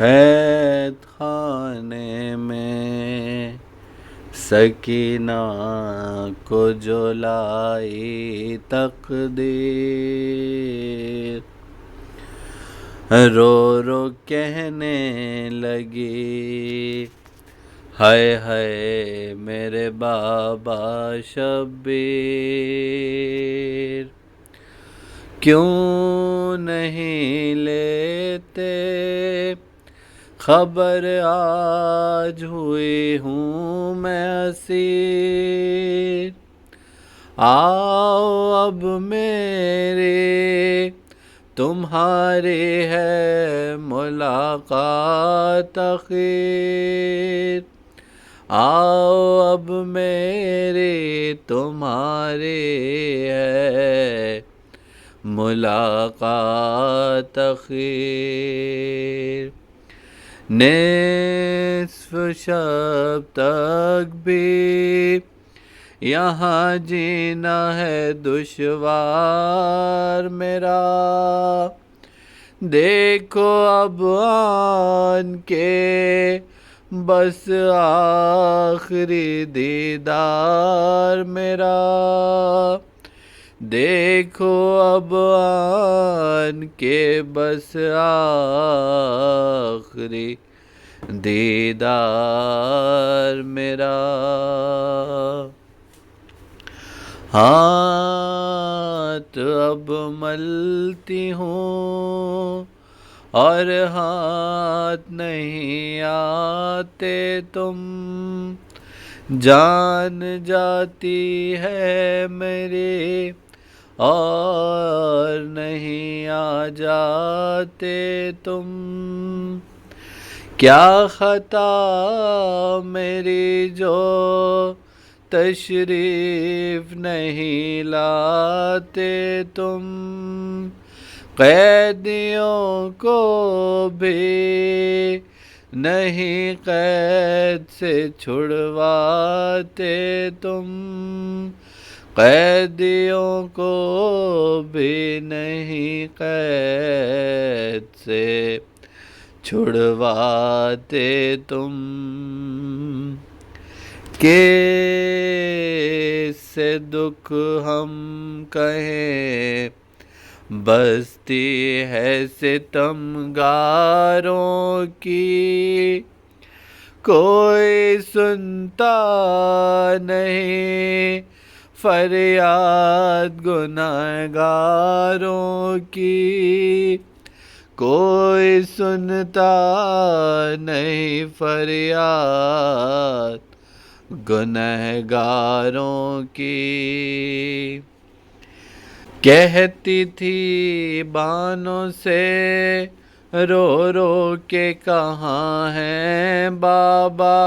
قید خانے میں سکینہ کو جو لائی تقدیر، رو رو کہنے لگی ہائے ہائے میرے بابا شبیر، کیوں نہیں لیتے خبر آج ہوئی ہوں میں اسیر، آؤ اب میری تمہاری ہے ملاقات اخیر، آؤ اب میری تمہاری ہے ملاقات اخیر، نصف شب تک بھی یہاں جینا ہے دشوار میرا، دیکھو اب آن کے بس آخری دیدار میرا، دیکھو اب آن کے بس آخری دیدار میرا، ہاتھ اب ملتی ہوں اور ہاتھ نہیں آتے تم، جان جاتی ہے میری اور نہیں آ جاتے تم، کیا خطا میری جو تشریف نہیں لاتے تم، قیدیوں کو بھی نہیں قید سے چھڑواتے تم، قیدیوں کو بھی نہیں قید سے چھڑواتے تم، کس سے دکھ ہم کہیں بستی ہے ستم گاروں کی، کوئی سنتا نہیں فریاد گنہگاروں کی، کوئی سنتا نہیں فریاد گنہگاروں کی، کہتی تھی بانوں سے رو رو کے کہاں ہیں بابا،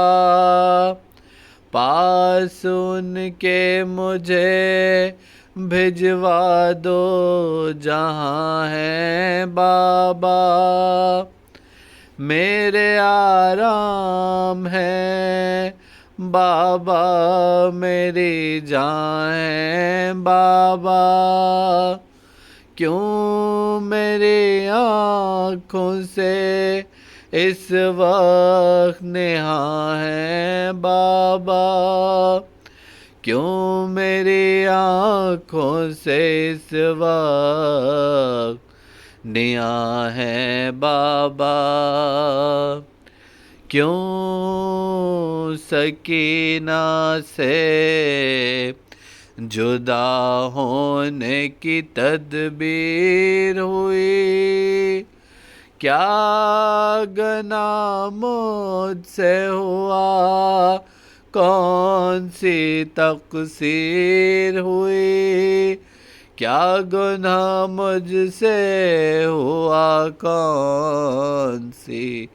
پاس ان کے مجھے بھجوا دو جہاں ہیں بابا، میرے آرام ہے بابا میری جان ہے بابا، کیوں میری آنکھوں سے اس وقت نہاں ہے بابا، کیوں میری آنکھوں سے اس وقت نیا ہے بابا، کیوں سکینہ سے جدا ہونے کی تدبیر ہوئی، کیا گناہ مجھ سے ہوا کون سی تقصیر ہوئی، کیا گناہ مجھ سے ہوا کون سی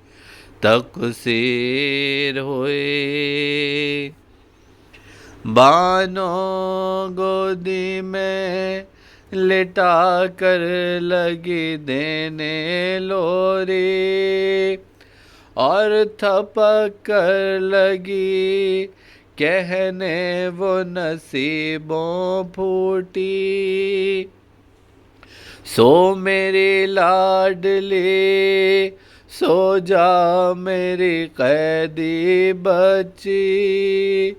تقصیر ہوئی، بانو گودی میں لٹا کر لگی دینے لوری، اور تھپک کر لگی کہنے وہ نصیبوں پھوٹی، سو میری لاڈلی سو جا میری قیدی بچی،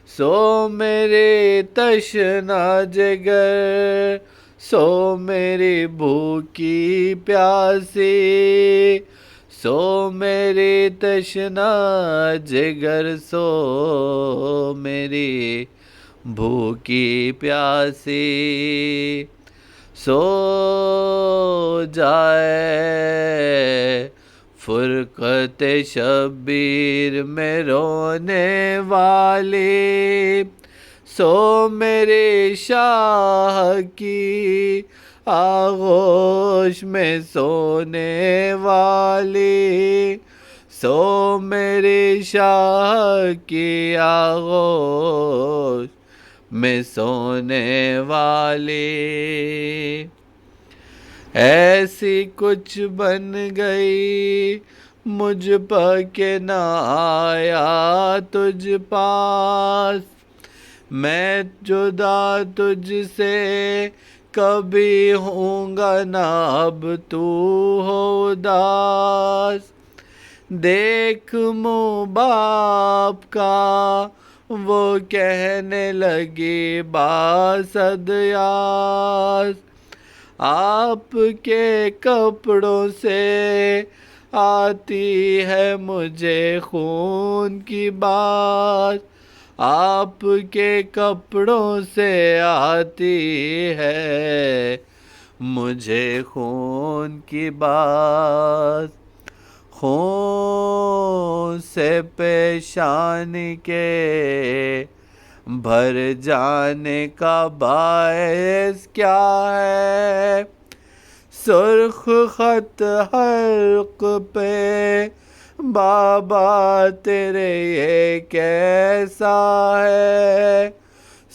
سو میری تشنا جگر، سو میری بھوکی پیاسی، سو میری تشنا جگر، سو میری بھوکی پیاسی، سو جائے فرقت شبیر میں رونے والی، سو میرے شاہ کی آغوش میں سونے والی، سو میرے شاہ کی آغوش میں سونے والی، ایسی کچھ بن گئی مجھ پر کہ نہ آیا تجھ پاس، میں جدا تجھ سے کبھی ہوں گا نہ اب تو ہو اداس، دیکھ منہ باپ کا وہ کہنے لگی باسد یاس، آپ کے کپڑوں سے آتی ہے مجھے خون کی بات، آپ کے کپڑوں سے آتی ہے مجھے خون کی بات، خون سے پیشانی کے بھر جانے کا باعث کیا ہے، سرخ خط حلق پہ بابا تیرے یہ کیسا ہے،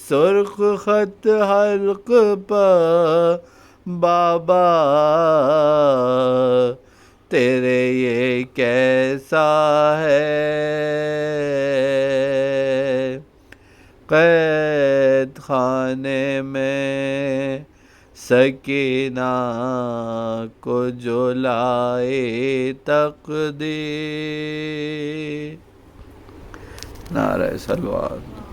سرخ خط حلق پہ بابا تیرے یہ کیسا ہے، قید خانے میں سکینہ کو جو لائے تقدیر، نعرہ سلوات۔